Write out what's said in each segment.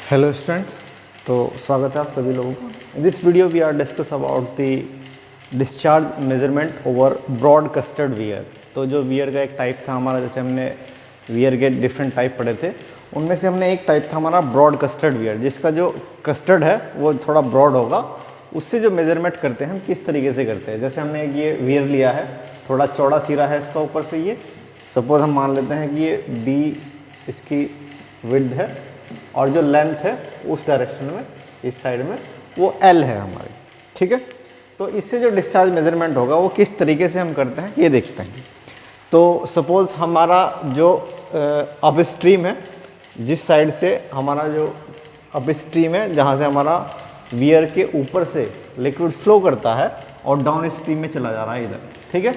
Hello students, तो स्वागत है आप सभी लोगों का। In this video we are discuss about the discharge measurement over broad कस्टर्ड वियर। तो जो वियर का एक टाइप था हमारा, जैसे हमने वियर के डिफरेंट टाइप पढ़े थे, उनमें से हमने एक टाइप था हमारा ब्रॉड कस्टर्ड वियर, जिसका जो कस्टर्ड है वो थोड़ा ब्रॉड होगा। उससे जो मेजरमेंट करते हैं हम किस तरीके से करते हैं, जैसे हमने एक ये वियर लिया है, थोड़ा चौड़ा सिरा है इसका ऊपर से, ये सपोज हम मान लेते हैं कि ये बी इसकी विड्थ है और जो लेंथ है उस डायरेक्शन में, इस साइड में, वो एल है हमारी। ठीक है, तो इससे जो डिस्चार्ज मेजरमेंट होगा वो किस तरीके से हम करते हैं ये देखते हैं। तो सपोज़ हमारा जो अप स्ट्रीम है, जिस साइड से हमारा जो अप स्ट्रीम है, जहाँ से हमारा वियर के ऊपर से लिक्विड फ्लो करता है और डाउन स्ट्रीम में चला जा रहा है इधर। ठीक है,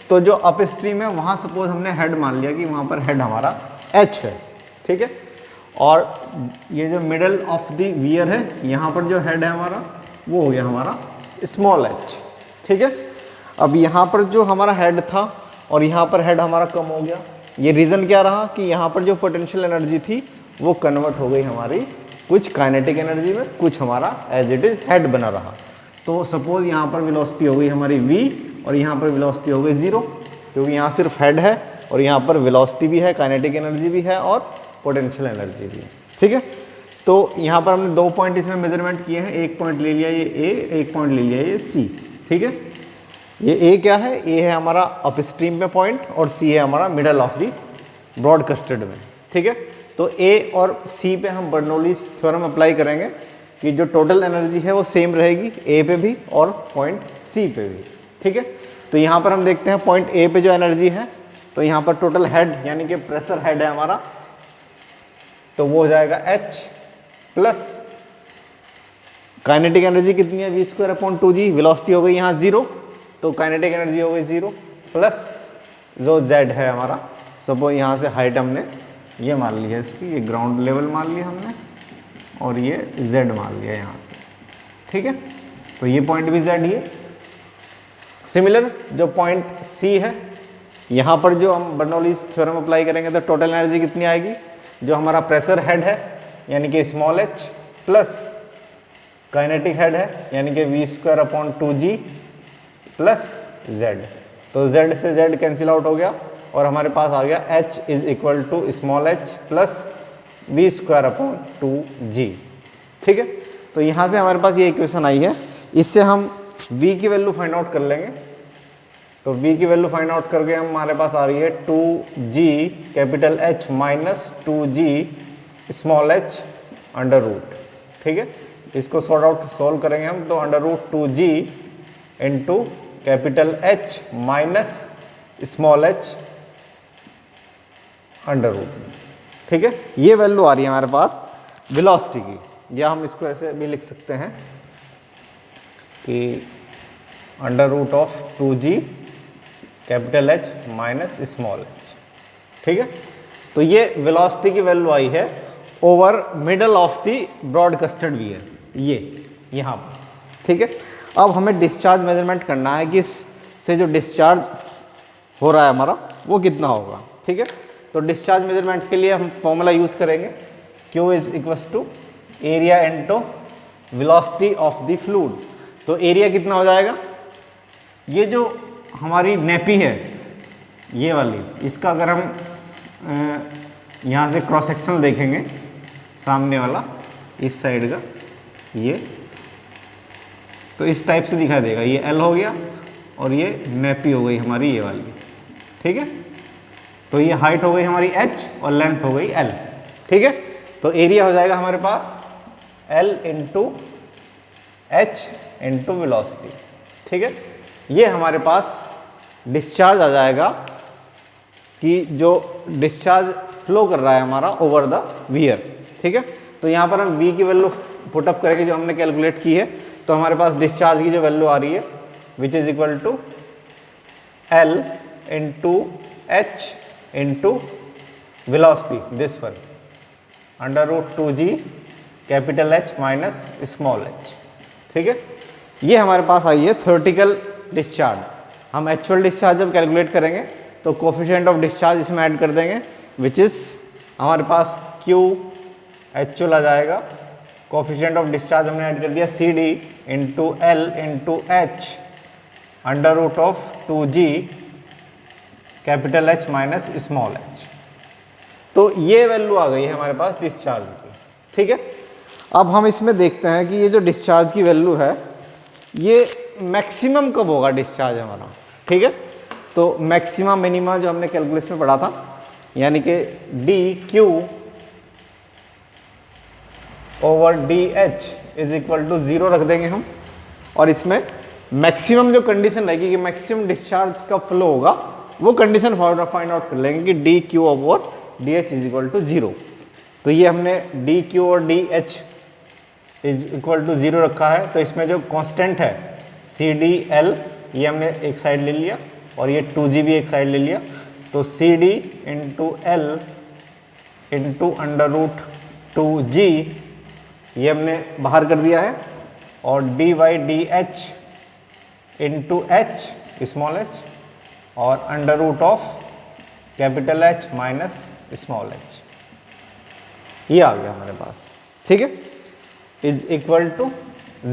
तो जो अप स्ट्रीम है वहाँ सपोज हमने हेड मान लिया कि वहाँ पर हेड हमारा एच है। ठीक है, और ये जो मिडल ऑफ द वियर है, यहाँ पर जो हेड है हमारा वो हो गया हमारा स्मॉल एच। ठीक है, अब यहाँ पर जो हमारा हेड था और यहाँ पर हेड हमारा कम हो गया। ये रीज़न क्या रहा कि यहाँ पर जो पोटेंशियल एनर्जी थी वो कन्वर्ट हो गई हमारी कुछ काइनेटिक एनर्जी में, कुछ हमारा एज इट इज़ हेड बना रहा। तो सपोज़ यहाँ पर वेलोसिटी हो गई हमारी v और यहाँ पर वेलोसिटी हो गई 0, क्योंकि यहाँ सिर्फ हेड है और यहाँ पर वेलोसिटी भी है, काइनेटिक एनर्जी भी है और पोटेंशियल एनर्जी भी है। ठीक है, तो यहाँ पर हमने 2 पॉइंट इसमें मेजरमेंट किए हैं। एक पॉइंट ले लिया ये A, एक पॉइंट ले लिया ये C। ठीक है, ये A क्या है? A है हमारा अप स्ट्रीम में पॉइंट और C है हमारा मिडल ऑफ दी ब्रॉड कस्टर्ड में। ठीक है, तो A और C पे हम बर्नौलीज थ्योरम अप्लाई करेंगे कि जो टोटल एनर्जी है वो सेम रहेगी A पे भी और पॉइंट C पे भी। ठीक है, तो यहाँ पर हम देखते हैं पॉइंट A पे जो एनर्जी है, तो यहाँ पर टोटल हेड यानी कि प्रेशर हेड है हमारा, तो वो हो जाएगा H प्लस काइनेटिक एनर्जी कितनी है, v²/2g। वेलोसिटी हो गई यहाँ 0, तो काइनेटिक एनर्जी हो गई 0 प्लस जो z है हमारा, सपोज यहाँ से हाइट हमने ये मान ली है इसकी, ये ग्राउंड लेवल मान लिया हमने और ये z मान लिया यहाँ से। ठीक है, तो ये पॉइंट भी z ही है। सिमिलर जो पॉइंट C है, यहाँ पर जो हम बर्नौलीज थ्योरम अप्लाई करेंगे तो टोटल एनर्जी कितनी आएगी, जो हमारा प्रेशर हेड है यानी कि small h plus kinetic head है यानी कि v²/2g प्लस z। तो z से z कैंसिल आउट हो गया और हमारे पास आ गया h is equal to small h plus v²/2g। ठीक है, तो यहाँ से हमारे पास ये इक्वेशन आई है, इससे हम v की वैल्यू फाइंड आउट कर लेंगे। तो v की वैल्यू फाइंड आउट करके हमारे पास आ रही है 2g capital H minus 2g small h under root. ठीक है, इसको सॉल्व करेंगे हम, तो under root 2g into capital H minus small h under root. ठीक है, ये वैल्यू आ रही है हमारे पास वेलोसिटी की, या हम इसको ऐसे भी लिख सकते हैं कि under root of 2g capital H minus small h। ठीक है, तो ये वेलोसिटी की वैल्यू आई है over middle of the broad कस्टर्ड वियर, ये यहाँ पर। ठीक है, अब हमें डिस्चार्ज मेजरमेंट करना है कि इससे जो डिस्चार्ज हो रहा है हमारा वो कितना होगा। ठीक है, तो डिस्चार्ज मेजरमेंट के लिए हम फॉर्मूला यूज़ करेंगे, Q is equals to area into velocity of the fluid. तो एरिया कितना हो जाएगा, ये जो हमारी नेपी है ये वाली, इसका अगर हम यहाँ से क्रॉस सेक्शनल देखेंगे, सामने वाला इस साइड का ये, तो इस टाइप से दिखाई देगा। ये L हो गया और ये नेपी हो गई हमारी ये वाली। ठीक है, तो ये हाइट हो गई हमारी H और लेंथ हो गई L। ठीक है, तो एरिया हो जाएगा हमारे पास L into H into velocity. ठीक है, ये हमारे पास डिस्चार्ज आ जाएगा कि जो डिस्चार्ज फ्लो कर रहा है हमारा ओवर द वियर। ठीक है, तो यहाँ पर हम v की वैल्यू पुटअप करेंगे जो हमने कैलकुलेट की है, तो हमारे पास डिस्चार्ज की जो वैल्यू आ रही है which is equal to L into H into velocity, this one under root 2g capital H minus small h। ठीक है, ये हमारे पास आई है थ्योरेटिकल डिस्चार्ज। हम एक्चुअल डिस्चार्ज जब कैलकुलेट करेंगे तो कोफिशिएंट ऑफ डिस्चार्ज इसमें ऐड कर देंगे, विच इज़ हमारे पास Q एक्चुअल आ जाएगा, कोफिशिएंट ऑफ डिस्चार्ज हमने ऐड कर दिया C D into L into H under root of 2g capital H minus small h। तो ये वैल्यू आ गई है हमारे पास डिस्चार्ज की, ठीक है। अब हम इसमें देखते हैं कि ये जो डिस्चार्ज की वैल्यू है ये मैक्सिमम कब होगा डिस्चार्ज हमारा, ठीक है। तो मैक्सिमा मिनिमा जो हमने कैलकुलस में पढ़ा था, यानी कि D Q over D H is equal to 0 रख देंगे हम, और इसमें मैक्सिमम जो कंडीशन रहेगी कि मैक्सिमम डिस्चार्ज का फ्लो होगा वो कंडीशन फाइंड आउट कर लेंगे कि D Q over D H is equal to 0। तो ये हमने डी क्यू और D H is equal to 0 रखा है, तो इसमें जो कांस्टेंट है सी डी एल ये हमने एक साइड ले लिया और ये 2g भी एक साइड ले लिया, तो C D into L into under root 2g ये हमने बाहर कर दिया है, और D Y D H into H small H और under root of capital H minus small h, ये आ गया हमारे पास, ठीक है, इज इक्वल टू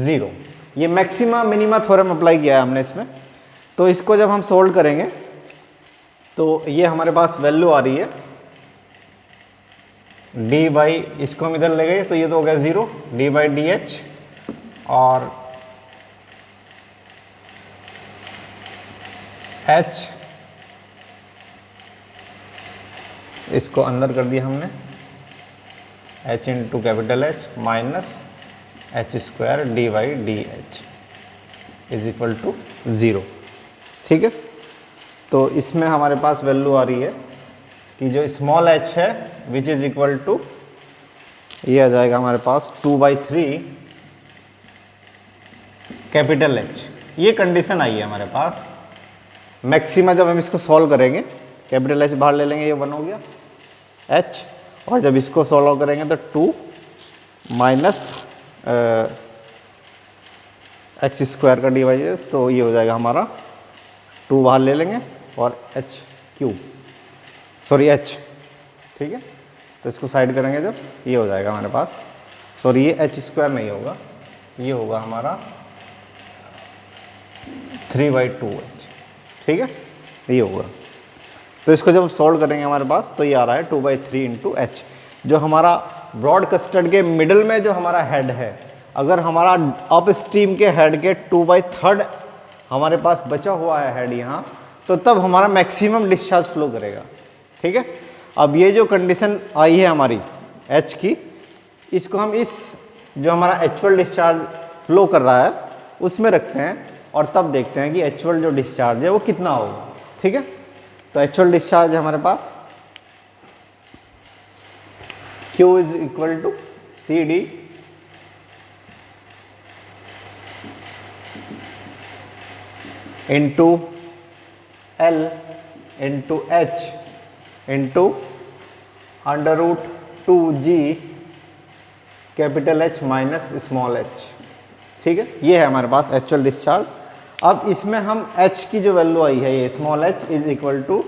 0। ये मैक्सिमा मिनिमा थ्योरम अप्लाई किया है हमने इसमें। तो इसको जब हम सोल्व करेंगे तो ये हमारे पास वैल्यू आ रही है डी बाई, इसको हम इधर ले गए तो ये तो हो गया 0, डी बाई डी एच और h, इसको अंदर कर दिया हमने h into capital H minus H square D Y D H is equal to 0, ठीक है। तो इसमें हमारे पास वैल्यू आ रही है कि जो स्मॉल h है विच इज इक्वल टू, ये आ जाएगा हमारे पास 2/3 कैपिटल H। ये कंडीशन आई है हमारे पास। मैक्सिमा जब हम इसको सॉल्व करेंगे, कैपिटल H बाहर ले लेंगे, ये 1 हो गया H, और जब इसको सॉल्व करेंगे तो 2 माइनस एच स्क्वायर का डिवाइड, तो ये हो जाएगा हमारा 2 बाहर ले लेंगे और एच क्यूब, सॉरी एच, ठीक है। तो इसको साइड करेंगे जब, ये हो जाएगा हमारे पास, सॉरी ये एच स्क्वायर नहीं होगा, ये होगा हमारा 3/2h, ठीक है, ये होगा। तो इसको जब सॉल्व करेंगे हमारे पास तो ये आ रहा है 2/3 इंटू एच। जो हमारा ब्रॉड कस्टर्ड के मिडल में जो हमारा हेड है, अगर हमारा अप स्ट्रीम के हेड के 2/3 हमारे पास बचा हुआ है हेड यहाँ, तो तब हमारा मैक्सिमम डिस्चार्ज फ्लो करेगा, ठीक है। अब ये जो कंडीशन आई है हमारी एच की, इसको हम इस जो हमारा एक्चुअल डिस्चार्ज फ्लो कर रहा है उसमें रखते हैं और तब देखते हैं कि एक्चुअल जो डिस्चार्ज है वो कितना होगा, ठीक है। तो एक्चुअल डिस्चार्ज है हमारे पास Q is equal to C D into L into H into under root 2g capital H minus small h, ठीक है। ये है हमारे पास एक्चुअल डिस्चार्ज। अब इसमें हम h की जो वैल्यू आई है, ये small h is equal to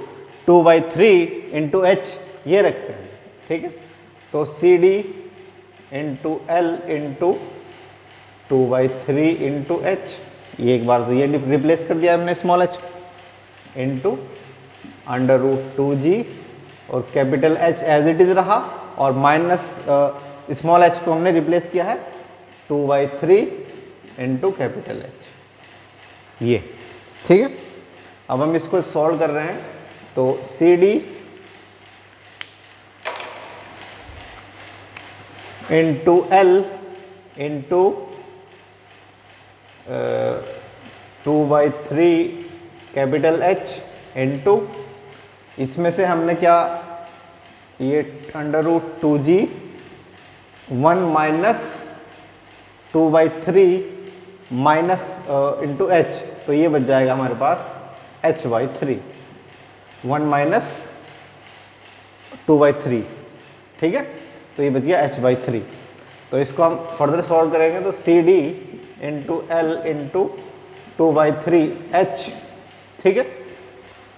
2/3 into H, ये रखते हैं, ठीक है। तो C D into L into 2/3 into H, ये एक बार तो ये रिप्लेस कर दिया हमने small h into under root 2g और capital H as it is रहा, और माइनस स्मॉल h को हमने रिप्लेस किया है 2/3 इंटू कैपिटल H, ये, ठीक है। अब हम इसको सॉल्व कर रहे हैं तो C D into L into 2/3 capital H into, इसमें से हमने क्या, ये under root 2g 1 minus 2/3 minus into H, तो ये बच जाएगा हमारे पास h/3, 1 माइनस 2/3, ठीक है। तो ये बच गया h/3। तो इसको हम फर्दर सॉल्व करेंगे तो C D into L into 2/3h, ठीक है,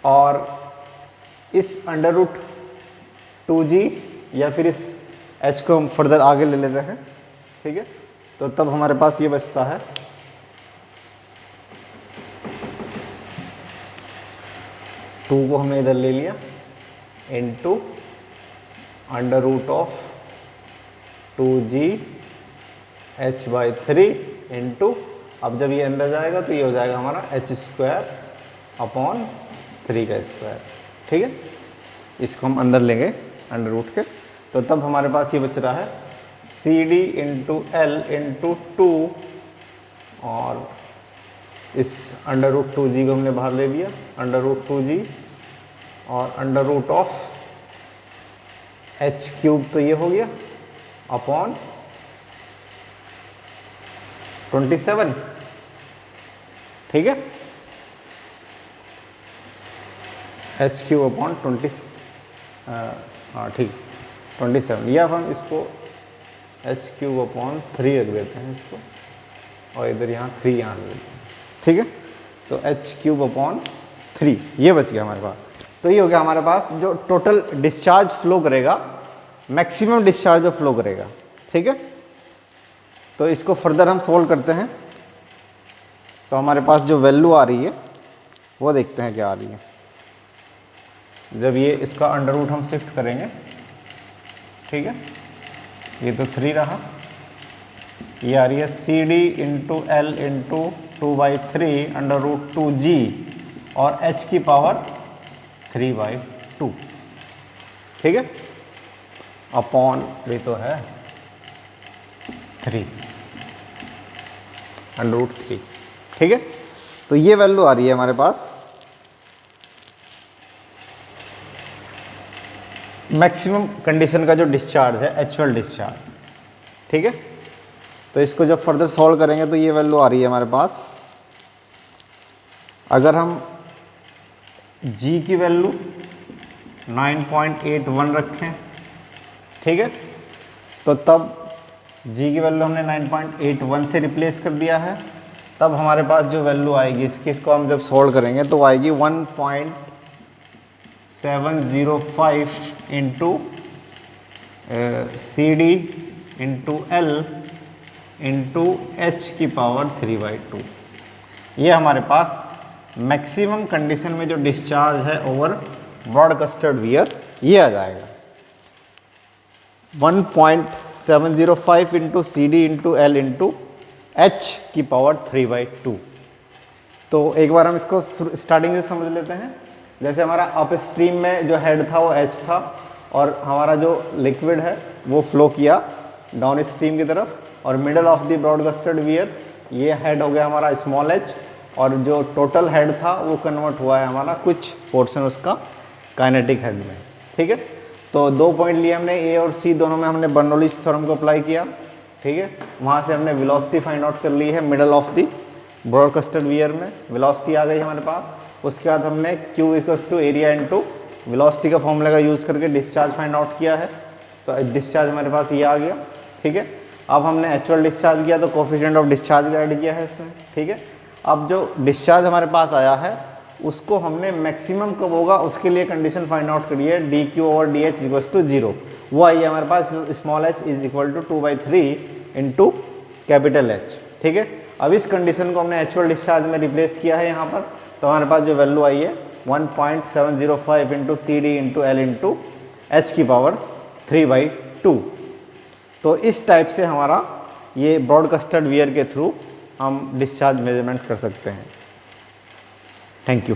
और इस अंडर रूट 2g या फिर इस एच को हम फर्दर आगे ले लेते हैं, ठीक है। तो तब हमारे पास ये बचता है 2 को हमने इधर ले लिया into under root of 2g h/3 into, अब जब ये अंदर जाएगा तो ये हो जाएगा हमारा h²/3 का स्क्वायर, ठीक है। इसको हम अंदर लेंगे अंडर रूट के, तो तब हमारे पास ये बच रहा है CD इंटू L इंटू 2, और इस अंडर रूट 2g को हमने बाहर ले लिया, अंडर रूट 2g और अंडर रूट ऑफ h³ तो ये हो गया अपॉन 27, ठीक है। h³ अपॉन 20, हाँ ठीक 27, या हम इसको h³ अपॉन 3 रख देते हैं इसको, और इधर यहाँ 3 यहाँ रख देते हैं, ठीक है। तो h³ अपॉन 3 ये बच गया हमारे पास। तो ये हो गया हमारे पास जो टोटल डिस्चार्ज फ्लो करेगा, मैक्सिमम डिस्चार्ज जो फ्लो करेगा, ठीक है। तो इसको फर्दर हम सोल्व करते हैं, तो हमारे पास जो वैल्यू आ रही है वो देखते हैं क्या आ रही है। जब ये इसका अंडर रूट हम शिफ्ट करेंगे, ठीक है, ये तो 3 रहा, ये आ रही है CD into L into 2/3 under root 2g और h की पावर 3/2, ठीक है, अपॉन ये तो है 3 अंडर रूट 3, ठीक है। तो ये वैल्यू आ रही है हमारे पास मैक्सिमम कंडीशन का जो डिस्चार्ज है, एक्चुअल डिस्चार्ज, ठीक है। तो इसको जब फर्दर सॉल्व करेंगे तो ये वैल्यू आ रही है हमारे पास, अगर हम G की वैल्यू 9.81 रखें, ठीक है, तो तब G की वैल्यू हमने 9.81 से रिप्लेस कर दिया है, तब हमारे पास जो वैल्यू आएगी इसको हम जब सॉल्व करेंगे तो आएगी 1.705 into CD into L into H की पावर 3/2। ये हमारे पास मैक्सिमम कंडीशन में जो डिस्चार्ज है ओवर ब्रॉडकास्टेड वियर ये आ जाएगा 1.705 into CD into L into H की पावर 3/2। तो एक बार हम इसको स्टार्टिंग से समझ लेते हैं। जैसे हमारा अप स्ट्रीम में जो हेड था वो H था, और हमारा जो लिक्विड है वो फ्लो किया डाउन स्ट्रीम की तरफ, और middle of the broadcasted wear ये हेड हो गया हमारा स्मॉल h, और जो टोटल हेड था वो कन्वर्ट हुआ है हमारा कुछ पोर्शन उसका काइनेटिक हेड में, ठीक है। तो 2 पॉइंट लिए हमने, A और C दोनों में हमने बर्नौलीज थ्योरम को अप्लाई किया, ठीक है। वहाँ से हमने वेलोसिटी फाइंड आउट कर ली है middle of the broadcasted wear में, वेलोसिटी आ गई हमारे पास। उसके बाद हमने Q = एरिया इंटू वेलोसिटी का फॉर्मूला का यूज़ करके डिस्चार्ज फाइंड आउट किया है, तो डिस्चार्ज हमारे पास ये आ गया, ठीक है। अब हमने एक्चुअल डिस्चार्ज किया तो कोफिशिएंट ऑफ डिस्चार्ज भी ऐड किया है इसमें, ठीक है। अब जो डिस्चार्ज हमारे पास आया है उसको हमने मैक्सिमम कब होगा उसके लिए कंडीशन फाइंड आउट करी है, dQ/dH = 0। वो आई है हमारे पास small h = 2/3 into capital H, ठीक है। अब इस कंडीशन को हमने एक्चुअल डिस्चार्ज में रिप्लेस किया है यहाँ पर, तो हमारे पास जो वैल्यू आई है 1.705 into CD into L into H की पावर 3/2। तो इस टाइप से हमारा ये ब्रॉडकास्टेड वियर के थ्रू हम डिस्चार्ज मेजरमेंट कर सकते हैं। Thank you.